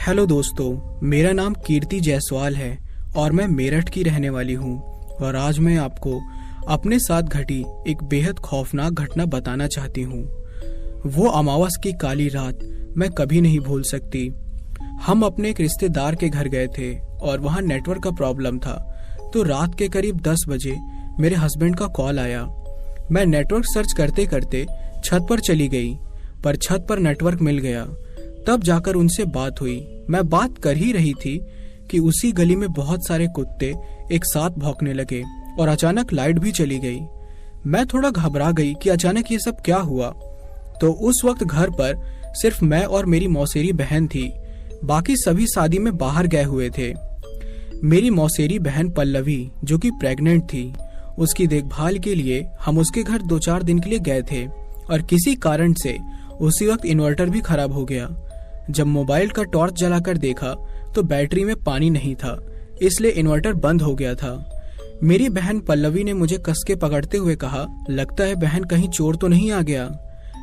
Hello दोस्तों, मेरा नाम कीर्ति जायसवाल है और मैं मेरठ की रहने वाली हूँ। और आज मैं आपको अपने साथ घटी एक बेहद खौफनाक घटना बताना चाहती हूँ। वो अमावस की काली रात मैं कभी नहीं भूल सकती। हम अपने एक रिश्तेदार के घर गए थे और वहाँ नेटवर्क का प्रॉब्लम था। तो रात के करीब 10 बजे मेरे हस्बैंड का कॉल आया। मैं नेटवर्क सर्च करते करते छत पर चली गई, पर छत पर नेटवर्क मिल गया। तब जाकर उनसे बात हुई। मैं बात कर ही रही थी कि उसी गली में बहुत सारे कुत्ते एक साथ भौंकने लगे और अचानक लाइट भी चली गई। मैं थोड़ा घबरा गई कि अचानक ये सब क्या हुआ। तो उस वक्त घर पर सिर्फ मैं और मेरी मौसेरी बहन थी, बाकी सभी शादी में बाहर गए हुए थे। मेरी मौसेरी बहन पल्लवी, जो कि प्रेग्नेंट थी, उसकी देखभाल के लिए हम उसके घर 2-4 दिन के लिए गए थे और किसी कारण से उसी वक्त इन्वर्टर भी खराब हो गया। जब मोबाइल का टॉर्च जलाकर देखा तो बैटरी में पानी नहीं था, इसलिए इन्वर्टर बंद हो गया था। मेरी बहन पल्लवी ने मुझे कस के पकड़ते हुए कहा, लगता है बहन कहीं चोर तो नहीं आ गया,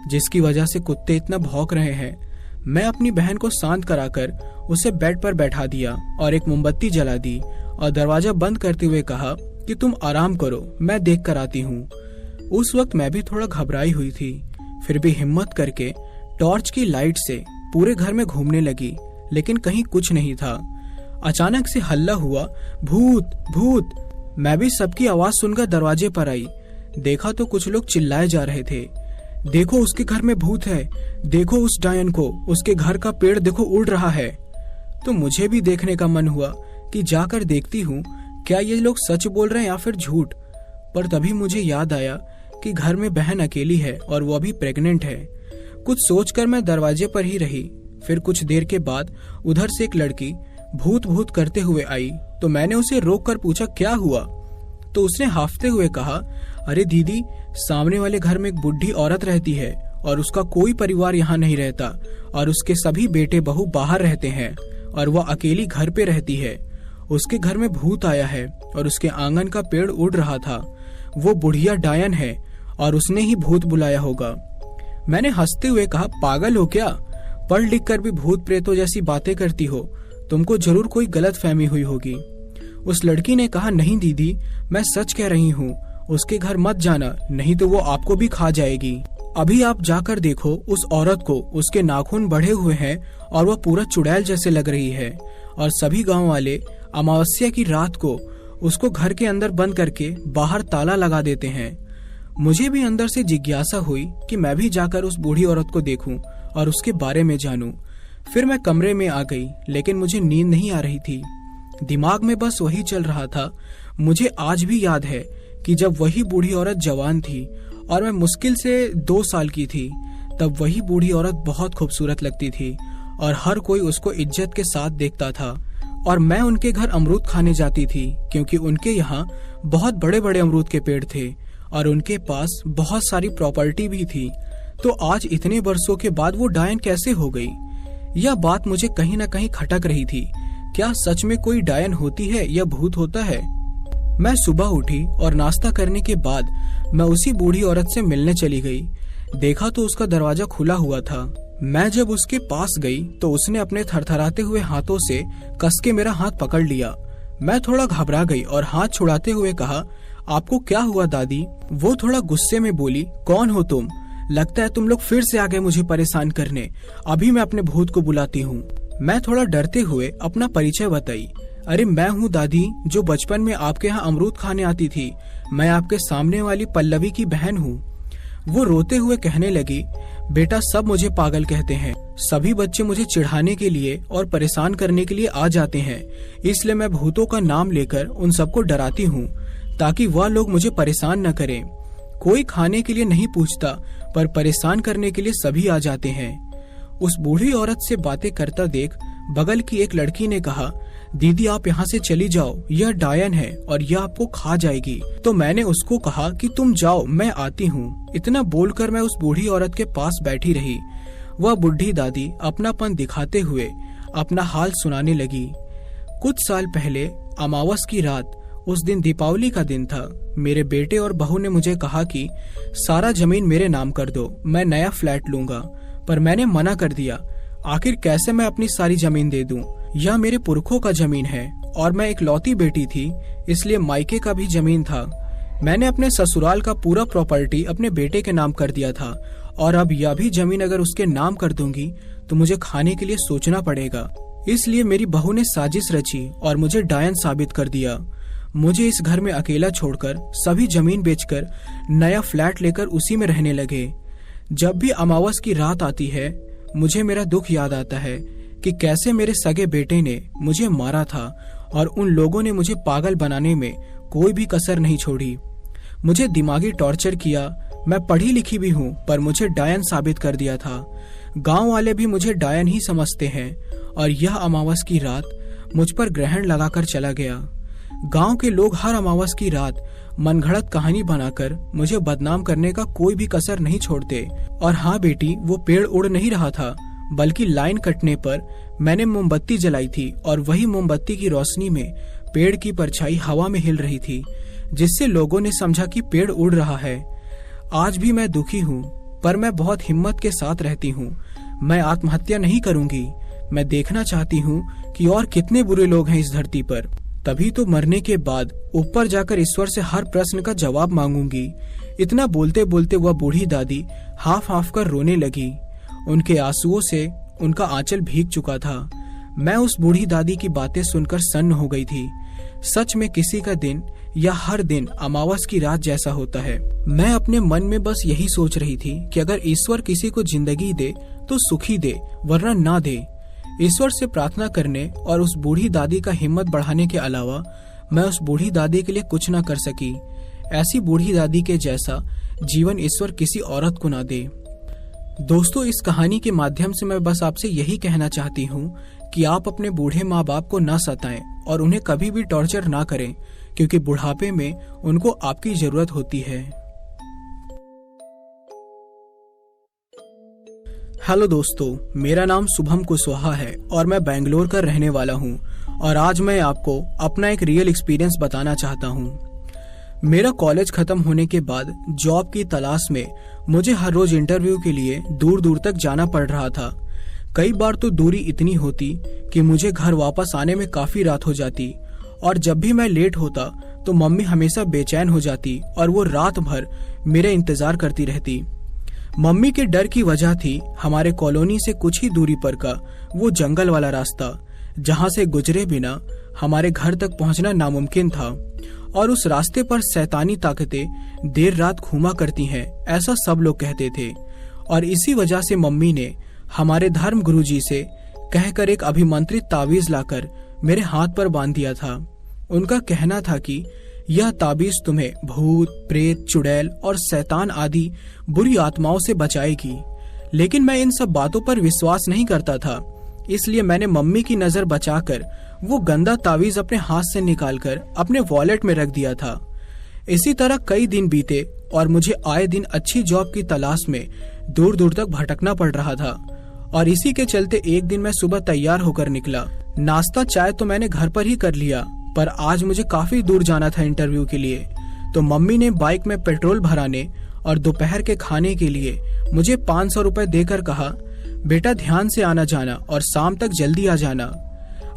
जिसकी वजह से कुत्ते इतना भौंक रहे हैं। मैं अपनी बहन को शांत कराकर उसे बेड पर बैठा दिया और एक मोमबत्ती जला दी और दरवाजा बंद करते हुए कहा कि तुम आराम करो, मैं देख कर आती हूँ। उस वक्त मैं भी थोड़ा घबराई हुई थी, फिर भी हिम्मत करके टॉर्च की लाइट से पूरे घर में घूमने लगी, लेकिन कहीं कुछ नहीं था। अचानक से हल्ला हुआ, भूत भूत। मैं भी सबकी आवाज सुनकर दरवाजे पर आई। देखा तो कुछ लोग चिल्लाए जा रहे थे, देखो उसके घर में भूत है, देखो उस डायन को, उसके घर का पेड़ देखो उड़ रहा है। तो मुझे भी देखने का मन हुआ कि जाकर देखती हूँ क्या ये लोग सच बोल रहे हैं या फिर झूठ। पर तभी मुझे याद आया कि घर में बहन अकेली है और वो अभी प्रेग्नेंट है। कुछ सोचकर मैं दरवाजे पर ही रही। फिर कुछ देर के बाद उधर से एक लड़की भूत भूत करते हुए आई। तो मैंने उसे रोक कर पूछा क्या हुआ। तो उसने हाफते हुए कहा, अरे दीदी, सामने वाले घर में एक बुढ़ी औरत रहती है और उसका कोई परिवार यहाँ नहीं रहता और उसके सभी बेटे बहू बाहर रहते हैं और वह अकेली घर पे रहती है। उसके घर में भूत आया है और उसके आंगन का पेड़ उड़ रहा था। वो बुढ़िया डायन है और उसने ही भूत बुलाया होगा। मैंने हंसते हुए कहा, पागल हो क्या, पढ़ लिख कर भी भूत प्रेतों जैसी बातें करती हो, तुमको जरूर कोई गलत फहमी हुई होगी। उस लड़की ने कहा, नहीं दीदी, मैं सच कह रही हूँ, उसके घर मत जाना, नहीं तो वो आपको भी खा जाएगी। अभी आप जाकर देखो उस औरत को, उसके नाखून बढ़े हुए हैं और वह पूरा चुड़ैल जैसे लग रही है। और सभी गांव वाले अमावस्या की रात को उसको घर के अंदर बंद करके बाहर ताला लगा देते हैं। मुझे भी अंदर से जिज्ञासा हुई कि मैं भी जाकर उस बूढ़ी औरत को देखूं और उसके बारे में जानूं। फिर मैं कमरे में आ गई, लेकिन मुझे नींद नहीं आ रही थी। दिमाग में बस वही चल रहा था। मुझे आज भी याद है कि जब वही बूढ़ी औरत जवान थी और मैं मुश्किल से 2 साल की थी, तब वही बूढ़ी औरत बहुत खूबसूरत लगती थी और हर कोई उसको इज्जत के साथ देखता था। और मैं उनके घर अमरूद खाने जाती थी, क्योंकि उनके यहाँ बहुत बड़े बड़े अमरूद के पेड़ थे और उनके पास बहुत सारी प्रॉपर्टी भी थी। तो आज इतने वर्षों के बाद वो डायन कैसे हो गई? यह बात मुझे कहीं न कहीं खटक रही थी। क्या सच में कोई डायन होती है या भूत होता है? मैं सुबह उठी और नाश्ता करने के बाद मैं उसी बूढ़ी औरत से मिलने चली गई। देखा तो उसका दरवाजा खुला हुआ था। मैं जब उसके पास गई तो उसने अपने थरथराते हुए हाथों से कस के मेरा हाथ पकड़ लिया। मैं थोड़ा घबरा गई और हाथ छुड़ाते हुए कहा, आपको क्या हुआ दादी? वो थोड़ा गुस्से में बोली, कौन हो तुम? लगता है तुम लोग फिर से आ गए मुझे परेशान करने। अभी मैं अपने भूत को बुलाती हूँ। मैं थोड़ा डरते हुए अपना परिचय बताई। अरे मैं हूँ दादी, जो बचपन में आपके यहाँ अमरूद खाने आती थी। मैं आपके सामने वाली पल्लवी की बहन हूँ। वो रोते हुए कहने लगी, बेटा सब मुझे पागल कहते हैं, सभी बच्चे मुझे चिढ़ाने के लिए और परेशान करने के लिए आ जाते हैं, इसलिए मैं भूतों का नाम लेकर उन सबको डराती हूँ ताकि वह लोग मुझे परेशान न करें। कोई खाने के लिए नहीं पूछता, पर परेशान करने के लिए सभी आ जाते हैं। उस बूढ़ी औरत से बातें करता देख बगल की एक लड़की ने कहा, दीदी आप यहाँ से चली जाओ, यह डायन है और यह आपको खा जाएगी। तो मैंने उसको कहा कि तुम जाओ, मैं आती हूँ। इतना बोलकर मैं उस बूढ़ी औरत के पास बैठी रही। वह बुढ़ी दादी अपनापन दिखाते हुए अपना हाल सुनाने लगी। कुछ साल पहले अमावस की रात, उस दिन दीपावली का दिन था, मेरे बेटे और बहू ने मुझे कहा कि सारा जमीन मेरे नाम कर दो, मैं नया फ्लैट लूंगा। पर मैंने मना कर दिया आखिर कैसे मैं अपनी सारी जमीन दे दूं? यह मेरे पुरखों का जमीन है और मैं एक लौती बेटी थी, इसलिए मायके का भी जमीन था। मैंने अपने ससुराल का पूरा प्रॉपर्टी अपने बेटे के नाम कर दिया था और अब यह भी जमीन अगर उसके नाम कर दूंगी तो मुझे खाने के लिए सोचना पड़ेगा। इसलिए मेरी बहू ने साजिश रची और मुझे डायन साबित कर दिया। मुझे इस घर में अकेला छोड़कर सभी जमीन बेचकर नया फ्लैट लेकर उसी में रहने लगे। जब भी अमावस की रात आती है मुझे मेरा दुख याद आता है कि कैसे मेरे सगे बेटे ने मुझे मारा था और उन लोगों ने मुझे पागल बनाने में कोई भी कसर नहीं छोड़ी। मुझे दिमागी टॉर्चर किया। मैं पढ़ी लिखी भी हूँ पर मुझे डायन साबित कर दिया था। गांव वाले भी मुझे डायन ही समझते हैं और यह अमावस की रात मुझ पर ग्रहण लगाकर चला गया। गांव के लोग हर अमावस की रात मनगढ़ंत कहानी बनाकर मुझे बदनाम करने का कोई भी कसर नहीं छोड़ते। और हाँ बेटी, वो पेड़ उड़ नहीं रहा था बल्कि लाइन कटने पर मैंने मोमबत्ती जलाई थी और वही मोमबत्ती की रोशनी में पेड़ की परछाई हवा में हिल रही थी, जिससे लोगों ने समझा कि पेड़ उड़ रहा है। आज भी मैं दुखी हूँ पर मैं बहुत हिम्मत के साथ रहती हूँ। मैं आत्महत्या नहीं करूंगी। मैं देखना चाहती हूँ कि और कितने बुरे लोग हैं इस धरती पर। तभी तो मरने के बाद ऊपर जाकर ईश्वर से हर प्रश्न का जवाब मांगूंगी। इतना बोलते बोलते वह बूढ़ी दादी हाफ हाफ कर रोने लगी। उनके आंसुओं से उनका आंचल भीग चुका था। मैं उस बूढ़ी दादी की बातें सुनकर सन्न हो गई थी। सच में किसी का दिन या हर दिन अमावस की रात जैसा होता है। मैं अपने मन में बस यही सोच रही थी कि अगर ईश्वर किसी को जिंदगी दे तो सुखी दे, वरना ना दे। ईश्वर से प्रार्थना करने और उस बूढ़ी दादी का हिम्मत बढ़ाने के अलावा मैं उस बूढ़ी दादी के लिए कुछ ना कर सकी। ऐसी बूढ़ी दादी के जैसा जीवन ईश्वर किसी औरत को ना दे। दोस्तों, इस कहानी के माध्यम से मैं बस आपसे यही कहना चाहती हूँ कि आप अपने बूढ़े माँ बाप को ना सताएं और उन्हें कभी भी टॉर्चर ना करें, क्योंकि बुढ़ापे में उनको आपकी जरूरत होती है। हेलो दोस्तों, मेरा नाम शुभम कुशवाहा है और मैं बेंगलोर का रहने वाला हूँ और आज मैं आपको अपना एक रियल एक्सपीरियंस बताना चाहता हूँ। मेरा कॉलेज खत्म होने के बाद जॉब की तलाश में मुझे हर रोज इंटरव्यू के लिए दूर दूर तक जाना पड़ रहा था। कई बार तो दूरी इतनी होती कि मुझे घर वापस आने में काफी रात हो जाती और जब भी मैं लेट होता तो मम्मी हमेशा बेचैन हो जाती और वो रात भर मेरा इंतजार करती रहती। मम्मी के डर की वजह थी हमारे कॉलोनी से कुछ ही दूरी पर का वो जंगल वाला रास्ता, जहाँ से गुजरे बिना हमारे घर तक पहुँचना नामुमकिन था और उस रास्ते पर शैतानी ताकतें देर रात घूमा करती हैं, ऐसा सब लोग कहते थे। और इसी वजह से मम्मी ने हमारे धर्म गुरुजी से कहकर एक अभिमंत्रित ताबीज लाकर मेरे हाथ पर बांध दिया था। उनका कहना था कि यह ताबीज तुम्हें भूत, प्रेत, चुड़ैल और शैतान आदि बुरी आत्माओं से बचाएगी। लेकिन मैं इन सब बातों पर विश्वास नहीं करता था, इसलिए मैंने मम्मी की नजर बचाकर वो गंदा ताबीज अपने हाथ से निकालकर अपने वॉलेट में रख दिया था। इसी तरह कई दिन बीते और मुझे आए दिन अच्छी जॉब की तलाश में दूर दूर तक भटकना पड़ रहा था। और इसी के चलते एक दिन मैं सुबह तैयार होकर निकला। नाश्ता चाय तो मैंने घर पर ही कर लिया, पर आज मुझे काफी दूर जाना था इंटरव्यू के लिए। तो मम्मी ने बाइक में पेट्रोल भराने और दोपहर के खाने के लिए मुझे 500 रुपए देकर कहा, बेटा ध्यान से आना जाना और शाम तक जल्दी आ जाना।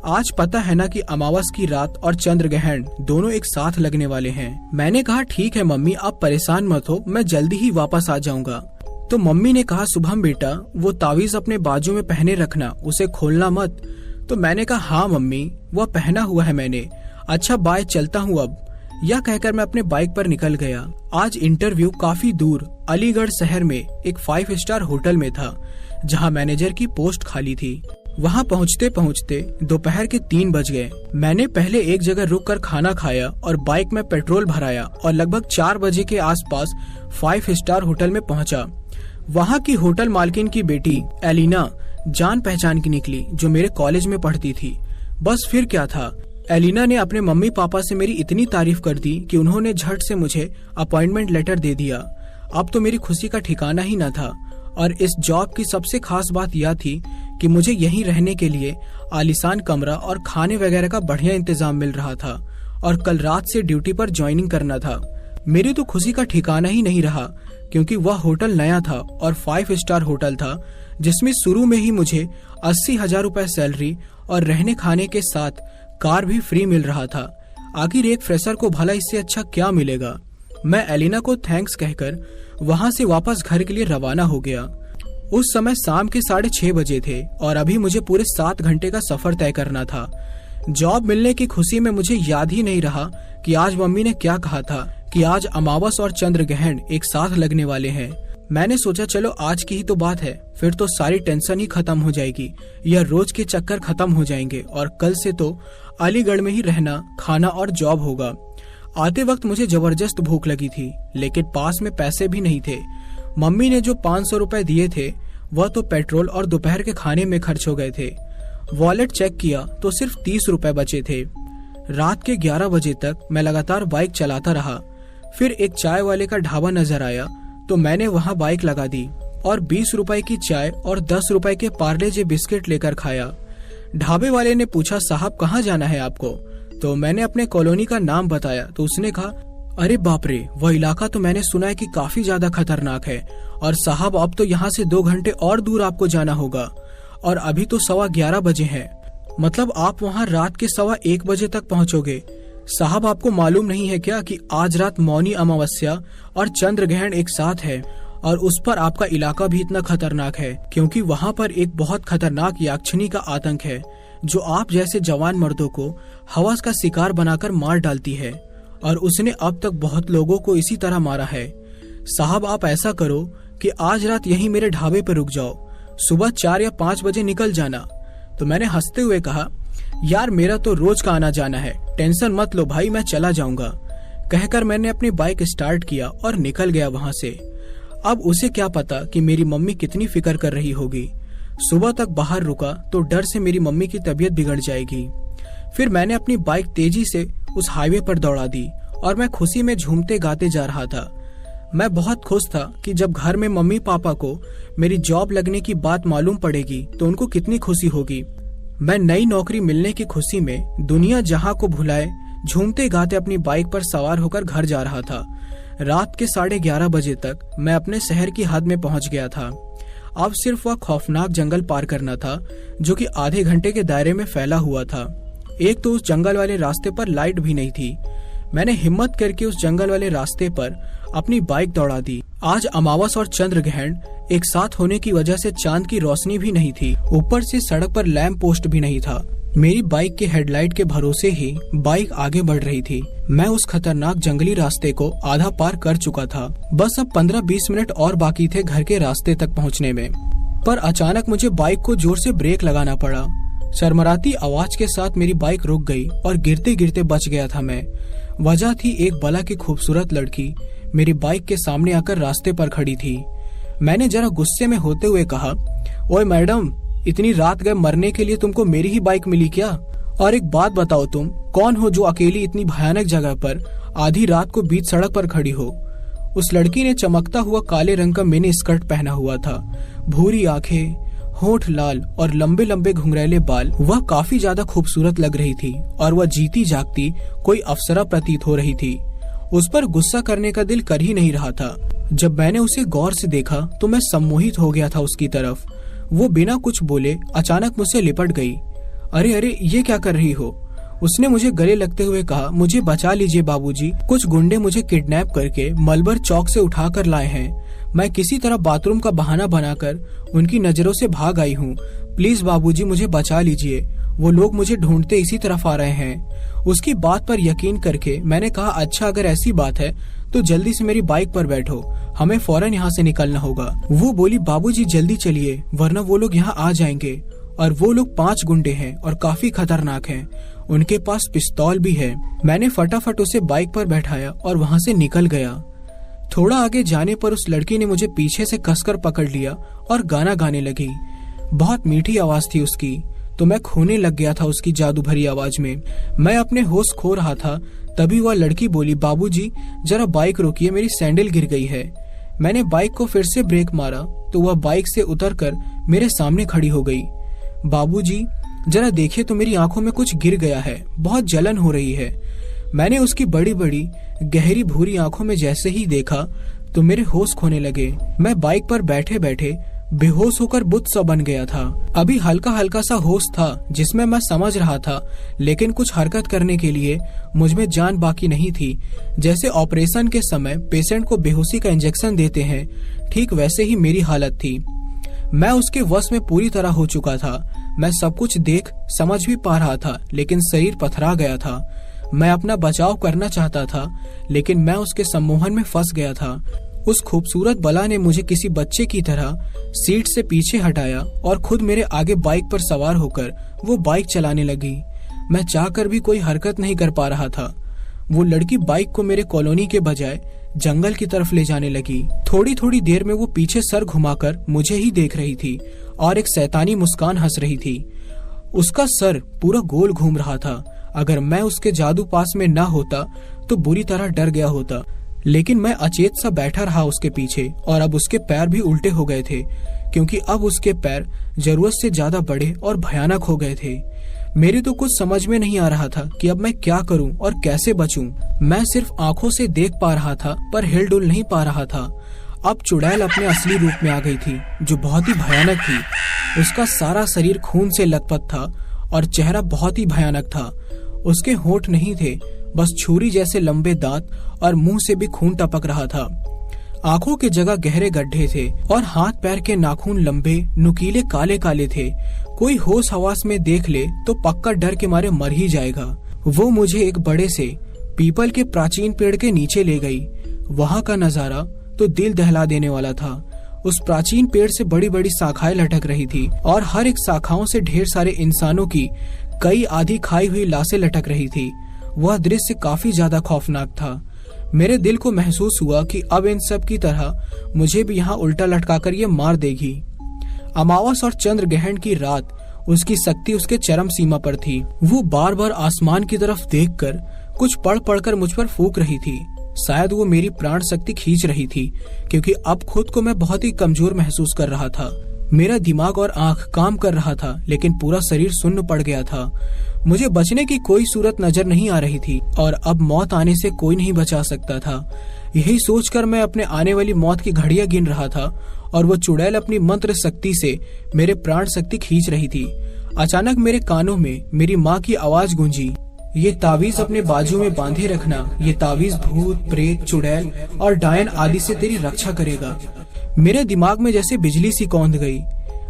आज पता है ना कि अमावस की रात और चंद्र ग्रहण दोनों एक साथ लगने वाले हैं। मैंने कहा ठीक है मम्मी, आप परेशान मत हो, मैं जल्दी ही वापस आ जाऊंगा। तो मम्मी ने कहा, शुभम बेटा वो तावीज अपने बाजू में पहने रखना, उसे खोलना मत। तो मैंने कहा हाँ मम्मी, वह पहना हुआ है मैंने। अच्छा बाय, चलता हूँ अब। यह कहकर मैं अपने बाइक पर निकल गया। आज इंटरव्यू काफी दूर अलीगढ़ शहर में एक 5 स्टार होटल में था, जहाँ मैनेजर की पोस्ट खाली थी। वहाँ पहुँचते पहुँचते दोपहर के 3 बज गए। मैंने पहले एक जगह रुककर खाना खाया और बाइक में पेट्रोल भराया और लगभग 4 बजे के आसपास 5 स्टार होटल में पहुँचा। वहाँ की होटल मालकिन की बेटी एलिना जान पहचान की निकली, जो मेरे कॉलेज में पढ़ती थी। बस फिर क्या था, एलिना ने अपने मम्मी पापा से मेरी इतनी तारीफ कर दी कि उन्होंने झट से मुझे अपॉइंटमेंट लेटर दे दिया। अब तो मेरी खुशी का ठिकाना ही न था। और इस जॉब की सबसे खास बात यह थी कि मुझे यहीं रहने के लिए आलीशान कमरा और खाने वगैरह का बढ़िया इंतजाम मिल रहा था और कल रात से ड्यूटी पर ज्वाइनिंग करना था। मेरी तो खुशी का ठिकाना ही नहीं रहा, क्योंकि वह होटल नया था और 5 स्टार होटल था, जिसमें शुरू में ही मुझे 80,000 रुपए सैलरी और रहने खाने के साथ कार भी फ्री मिल रहा था। आखिर एक फ्रेशर को भला इससे अच्छा क्या मिलेगा। मैं एलिना को थैंक्स कहकर वहां से वापस घर के लिए रवाना हो गया। उस समय शाम के 6:30 बजे थे और अभी मुझे पूरे 7 घंटे का सफर तय करना था। जॉब मिलने की खुशी में मुझे याद ही नहीं रहा कि आज मम्मी ने क्या कहा था कि आज अमावस और चंद्र ग्रहण एक साथ लगने वाले हैं। मैंने सोचा चलो आज की ही तो बात है, फिर तो सारी टेंशन ही खत्म हो जाएगी, या रोज के चक्कर खत्म हो जाएंगे और कल से तो अलीगढ़ में ही रहना, खाना और जॉब होगा। आते वक्त मुझे जबरदस्त भूख लगी थी, लेकिन पास में पैसे भी नहीं थे। मम्मी ने जो 500 रुपए दिए थे वह तो पेट्रोल और दोपहर के खाने में खर्च हो गए थे। वॉलेट चेक किया तो सिर्फ 30 रुपए बचे थे। रात के 11 बजे तक मैं लगातार बाइक चलाता रहा। फिर एक चाय वाले का ढाबा नजर आया तो मैंने वहां बाइक लगा दी और 20 रुपए की चाय और 10 रुपए के पार्ले जे बिस्किट लेकर खाया। ढाबे वाले ने पूछा, साहब कहाँ जाना है आपको? तो मैंने अपने कॉलोनी का नाम बताया तो उसने कहा, अरे बाप रे, वह इलाका तो मैंने सुना है कि काफी ज्यादा खतरनाक है और साहब अब तो यहाँ से 2 घंटे और दूर आपको जाना होगा और अभी तो 11:15 बजे हैं। मतलब आप वहाँ रात के 1:15 बजे तक पहुँचोगे? साहब आपको मालूम नहीं है क्या कि आज रात मौनी अमावस्या और चंद्र ग्रहण एक साथ है और उस पर आपका इलाका भी इतना खतरनाक है क्योंकि वहाँ पर एक बहुत खतरनाक याक्षिनी का आतंक है जो आप जैसे जवान मर्दों को हवस का शिकार बनाकर मार डालती है और उसने अब तक बहुत लोगों को इसी तरह मारा है। साहब आप ऐसा करो कि आज रात यहीं मेरे ढाबे पर रुक जाओ, सुबह 4 या 5 बजे निकल जाना। तो मैंने हंसते हुए कहा, यार मेरा तो रोज का आना जाना है, टेंशन मत लो भाई, मैं चला जाऊंगा। कहकर मैंने अपनी बाइक स्टार्ट किया और निकल गया वहां से। अब उसे क्या पता कि मेरी मम्मी कितनी फिक्र कर रही होगी। सुबह तक बाहर रुका तो डर से मेरी मम्मी की तबीयत बिगड़ जाएगी। फिर मैंने अपनी बाइक तेजी से उस हाईवे पर दौड़ा दी और मैं खुशी में झूमते गाते जा रहा था। मैं बहुत खुश था कि जब घर में मम्मी पापा को मेरी जॉब लगने की बात मालूम पड़ेगी तो उनको कितनी खुशी होगी। मैं नई नौकरी मिलने की खुशी में दुनिया जहां को भुलाए झूमते गाते अपनी बाइक पर सवार होकर घर जा रहा था। रात के 11:30 बजे तक मैं अपने शहर की हद में पहुंच गया था। अब सिर्फ वह खौफनाक जंगल पार करना था जो कि आधे घंटे के दायरे में फैला हुआ था। एक तो उस जंगल वाले रास्ते पर लाइट भी नहीं थी। मैंने हिम्मत करके उस जंगल वाले रास्ते पर अपनी बाइक दौड़ा दी। आज अमावस और चंद्र ग्रहण एक साथ होने की वजह से चांद की रोशनी भी नहीं थी, ऊपर से सड़क पर लैंप पोस्ट भी नहीं था। मेरी बाइक के हेडलाइट के भरोसे ही बाइक आगे बढ़ रही थी। मैं उस खतरनाक जंगली रास्ते को आधा पार कर चुका था। बस अब 15-20 मिनट और बाकी थे घर के रास्ते तक पहुंचने में। पर अचानक मुझे बाइक को जोर से ब्रेक लगाना पड़ा। शर्मराती आवाज के साथ मेरी बाइक रुक गई और गिरते गिरते बच गया था मैं। वजह थी एक बला की खूबसूरत लड़की मेरी बाइक के सामने आकर रास्ते पर खड़ी थी। मैंने जरा गुस्से में होते हुए कहा, ओए मैडम, इतनी रात गए मरने के लिए तुमको मेरी ही बाइक मिली क्या? और एक बात बताओ, तुम कौन हो जो अकेली इतनी भयानक जगह पर आधी रात को बीच सड़क पर खड़ी हो? उस लड़की ने चमकता हुआ काले रंग का मिनी स्कर्ट पहना हुआ था, भूरी आंखें, होठ लाल और लंबे लंबे घुंघरैले बाल। वह काफी ज्यादा खूबसूरत लग रही थी और वह जीती जागती कोई अप्सरा प्रतीत हो रही थी। उस पर गुस्सा करने का दिल कर ही नहीं रहा था। जब मैंने उसे गौर से देखा तो मैं सम्मोहित हो गया था उसकी तरफ। वो बिना कुछ बोले अचानक मुझसे लिपट गई। अरे अरे, ये क्या कर रही हो? उसने मुझे गले लगते हुए कहा, मुझे बचा लीजिए बाबूजी, कुछ गुंडे मुझे किडनैप करके मलबर चौक से उठा कर लाए हैं। मैं किसी तरह बाथरूम का बहाना बनाकर उनकी नजरों से भाग आई हूँ। प्लीज बाबूजी, मुझे बचा लीजिए, वो लोग मुझे ढूंढते इसी तरफ आ रहे हैं। उसकी बात पर यकीन करके मैंने कहा, अच्छा अगर ऐसी बात है तो जल्दी से मेरी बाइक पर बैठो, हमें फौरन यहाँ से निकलना होगा। वो बोली, बाबूजी जल्दी चलिए वरना वो लोग यहाँ आ जाएंगे, और वो लोग 5 गुंडे हैं और काफी खतरनाक हैं, उनके पास पिस्तौल भी है। मैंने फटाफट उसे बाइक पर बैठाया और वहाँ से निकल गया। थोड़ा आगे जाने पर उस लड़की ने मुझे पीछे से कसकर पकड़ लिया और गाना गाने लगी। बहुत मीठी आवाज थी उसकी, तो मैं खोने लग गया था उसकी जादू भरी आवाज में। मैं अपने होश खो रहा था, तभी वह लड़की बोली, बाबूजी जरा बाइक रोकिए, मेरी सैंडल गिर गई है। मैंने बाइक को फिर से ब्रेक मारा तो वह बाइक से उतरकर मेरे सामने खड़ी हो गई। बाबूजी जरा देखिए तो मेरी आंखों में कुछ गिर गया है, बहुत जलन हो रही है। मैंने उसकी बड़ी बड़ी गहरी भूरी आंखों में जैसे ही देखा तो मेरे होश खोने लगे। मैं बाइक पर बैठे बैठे बेहोश होकर बुत सा बन गया था। अभी हल्का हल्का सा होश था जिसमें मैं समझ रहा था, लेकिन कुछ हरकत करने के लिए मुझमें जान बाकी नहीं थी। जैसे ऑपरेशन के समय पेशेंट को बेहोशी का इंजेक्शन देते हैं, ठीक वैसे ही मेरी हालत थी। मैं उसके वश में पूरी तरह हो चुका था। मैं सब कुछ देख समझ भी पा रहा था, लेकिन शरीर पथरा गया था। मैं अपना बचाव करना चाहता था, लेकिन मैं उसके सम्मोहन में फंस गया था। उस खूबसूरत बला ने मुझे किसी बच्चे की तरह सीट से पीछे हटाया और खुद मेरे आगे बाइक पर सवार होकर वो बाइक चलाने लगी। मैं चाहकर भी कोई हरकत नहीं कर पा रहा था। वो लड़की बाइक को मेरे कॉलोनी के बजाय जंगल की तरफ ले जाने लगी। थोड़ी थोड़ी देर में वो पीछे सर घुमाकर मुझे ही देख रही थी और एक शैतानी मुस्कान हंस रही थी। उसका सर पूरा गोल घूम रहा था। अगर मैं उसके जादू पास में ना होता तो बुरी तरह डर गया होता, लेकिन मैं अचेत सा बैठा रहा उसके पीछे। और अब उसके पैर भी उल्टे हो गए थे, क्योंकि अब उसके पैर जरूरत से ज्यादा बड़े और भयानक हो गए थे। मेरे तो कुछ समझ में नहीं आ रहा था कि अब मैं क्या करूं और कैसे बचूं। मैं सिर्फ आंखों से देख पा रहा था, पर हिल डुल नहीं पा रहा था। अब चुड़ैल अपने असली रूप में आ गई थी, जो बहुत ही भयानक थी। उसका सारा शरीर खून से लथपथ था और चेहरा बहुत ही भयानक था। उसके होंठ नहीं थे, बस छुरी जैसे लंबे दांत और मुंह से भी खून टपक रहा था। आंखों की जगह गहरे गड्ढे थे और हाथ पैर के नाखून लंबे नुकीले काले काले थे। कोई होश हवास में देख ले तो पक्का डर के मारे मर ही जाएगा। वो मुझे एक बड़े से पीपल के प्राचीन पेड़ के नीचे ले गई। वहाँ का नजारा तो दिल दहला देने वाला था। उस प्राचीन पेड़ से बड़ी बड़ी शाखाएं लटक रही थी और हर एक शाखाओं से ढेर सारे इंसानों की कई आधी खाई हुई लाशें लटक रही थी। वह दृश्य काफी ज्यादा खौफनाक था। मेरे दिल को महसूस हुआ कि अब इन सब की तरह मुझे भी यहाँ उल्टा लटकाकर ये मार देगी। अमावस और चंद्र ग्रहण की रात उसकी शक्ति उसके चरम सीमा पर थी। वो बार बार आसमान की तरफ देखकर कुछ पढ़ पढ़कर मुझ पर फूंक रही थी। शायद वो मेरी प्राण शक्ति खींच रही थी, क्योंकि अब खुद को मैं बहुत ही कमजोर महसूस कर रहा था। मेरा दिमाग और आंख काम कर रहा था, लेकिन पूरा शरीर सुन्न पड़ गया था। मुझे बचने की कोई सूरत नजर नहीं आ रही थी और अब मौत आने से कोई नहीं बचा सकता था। यही सोचकर मैं अपने आने वाली मौत की घड़ियां गिन रहा था और वो चुड़ैल अपनी मंत्र शक्ति से मेरे प्राण शक्ति खींच रही थी। अचानक मेरे कानों में मेरी माँ की आवाज गूंजी, ये तावीज अपने बाजू में बांधे रखना। ये तावीज भूत, प्रेत, चुड़ैल और डायन आदि से तेरी रक्षा करेगा। मेरे दिमाग में जैसे बिजली सी कौंध गई।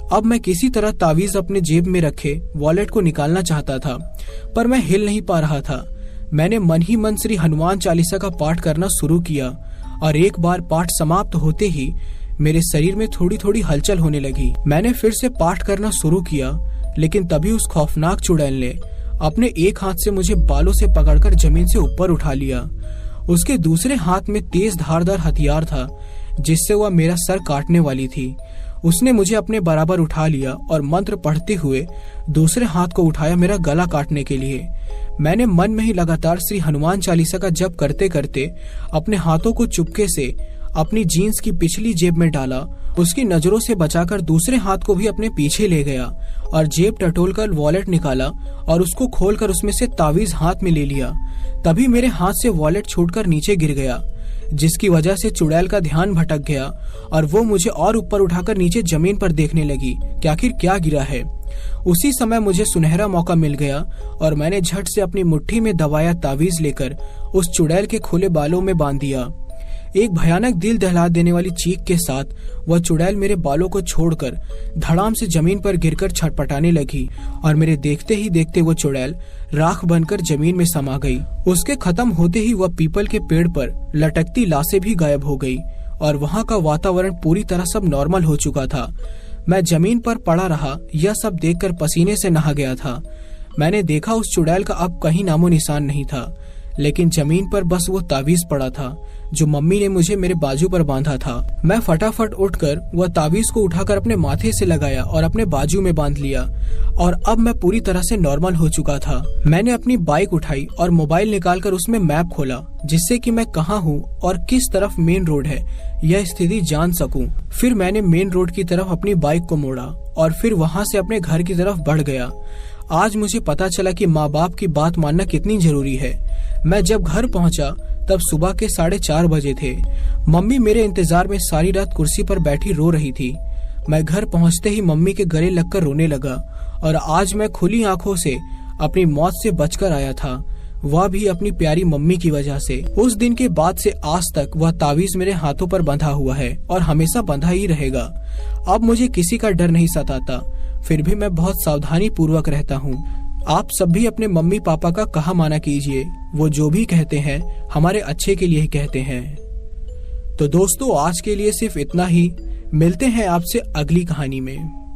अब मैं किसी तरह तावीज अपने जेब में रखे वॉलेट को निकालना चाहता था, पर मैं हिल नहीं पा रहा था। मैंने मन ही मन श्री हनुमान चालीसा का पाठ करना शुरू किया और एक बार पाठ समाप्त होते ही मेरे शरीर में थोड़ी थोड़ी हलचल होने लगी। मैंने फिर से पाठ करना शुरू किया, लेकिन तभी उस खौफनाक चुड़ैल ने अपने एक हाथ से मुझे बालों से पकड़कर जमीन से ऊपर उठा लिया। उसके दूसरे हाथ में तेज धारदार हथियार था, जिससे वह मेरा सर काटने वाली थी। उसने मुझे अपने बराबर उठा लिया और मंत्र पढ़ते हुए दूसरे हाथ को उठाया मेरा गला काटने के लिए। मैंने मन में ही लगातार श्री हनुमान चालीसा का जप करते करते अपने हाथों को चुपके से अपनी जीन्स की पिछली जेब में डाला। उसकी नजरों से बचाकर दूसरे हाथ को भी अपने पीछे ले गया और जेब टटोलकर वॉलेट निकाला और उसको खोलकर उसमें से तावीज हाथ में ले लिया। तभी मेरे हाथ से वॉलेट छूटकर नीचे गिर गया, जिसकी वजह से चुड़ैल का ध्यान भटक गया और वो मुझे और ऊपर उठाकर नीचे जमीन पर देखने लगी कि आखिर क्या गिरा है। उसी समय मुझे सुनहरा मौका मिल गया और मैंने झट से अपनी मुट्ठी में दबाया तावीज लेकर उस चुड़ैल के खुले बालों में बांध दिया। एक भयानक दिल दहला देने वाली चीख के साथ वह चुड़ैल मेरे बालों को छोड़कर धड़ाम से जमीन पर गिरकर छटपटाने लगी और मेरे देखते ही देखते वो चुड़ैल राख बनकर जमीन में समा गई। उसके खत्म होते ही वह पीपल के पेड़ पर लटकती लाशें भी गायब हो गई और वहाँ का वातावरण पूरी तरह सब नॉर्मल हो चुका था। मैं जमीन पर पड़ा रहा, यह सब देखकर पसीने से नहा गया था। मैंने देखा उस चुड़ैल का अब कहीं नामो निशान नहीं था, लेकिन जमीन पर बस वो तावीज पड़ा था जो मम्मी ने मुझे मेरे बाजू पर बांधा था। मैं फटाफट उठकर वह तावीज को उठाकर अपने माथे से लगाया और अपने बाजू में बांध लिया और अब मैं पूरी तरह से नॉर्मल हो चुका था। मैंने अपनी बाइक उठाई और मोबाइल निकालकर उसमें मैप खोला, जिससे कि मैं कहाँ हूँ और किस तरफ मेन रोड है यह स्थिति जान सकूं। फिर मैंने मेन रोड की तरफ अपनी बाइक को मोड़ा और फिर वहाँ से अपने घर की तरफ बढ़ गया। आज मुझे पता चला कि माँ बाप की बात मानना कितनी जरूरी है। मैं जब घर पहुंचा तब सुबह के 4:30 बजे थे। मम्मी मेरे इंतजार में सारी रात कुर्सी पर बैठी रो रही थी। मैं घर पहुंचते ही मम्मी के गले लगकर रोने लगा और आज मैं खुली आंखों से अपनी मौत से बचकर आया था, वह भी अपनी प्यारी मम्मी की वजह से। उस दिन के बाद से आज तक वह तावीज मेरे हाथों पर बंधा हुआ है और हमेशा बंधा ही रहेगा। अब मुझे किसी का डर नहीं सताता, फिर भी मैं बहुत सावधानी पूर्वक रहता हूँ। आप सब भी अपने मम्मी पापा का कहा माना कीजिए, वो जो भी कहते हैं हमारे अच्छे के लिए ही कहते हैं। तो दोस्तों, आज के लिए सिर्फ इतना ही। मिलते हैं आपसे अगली कहानी में।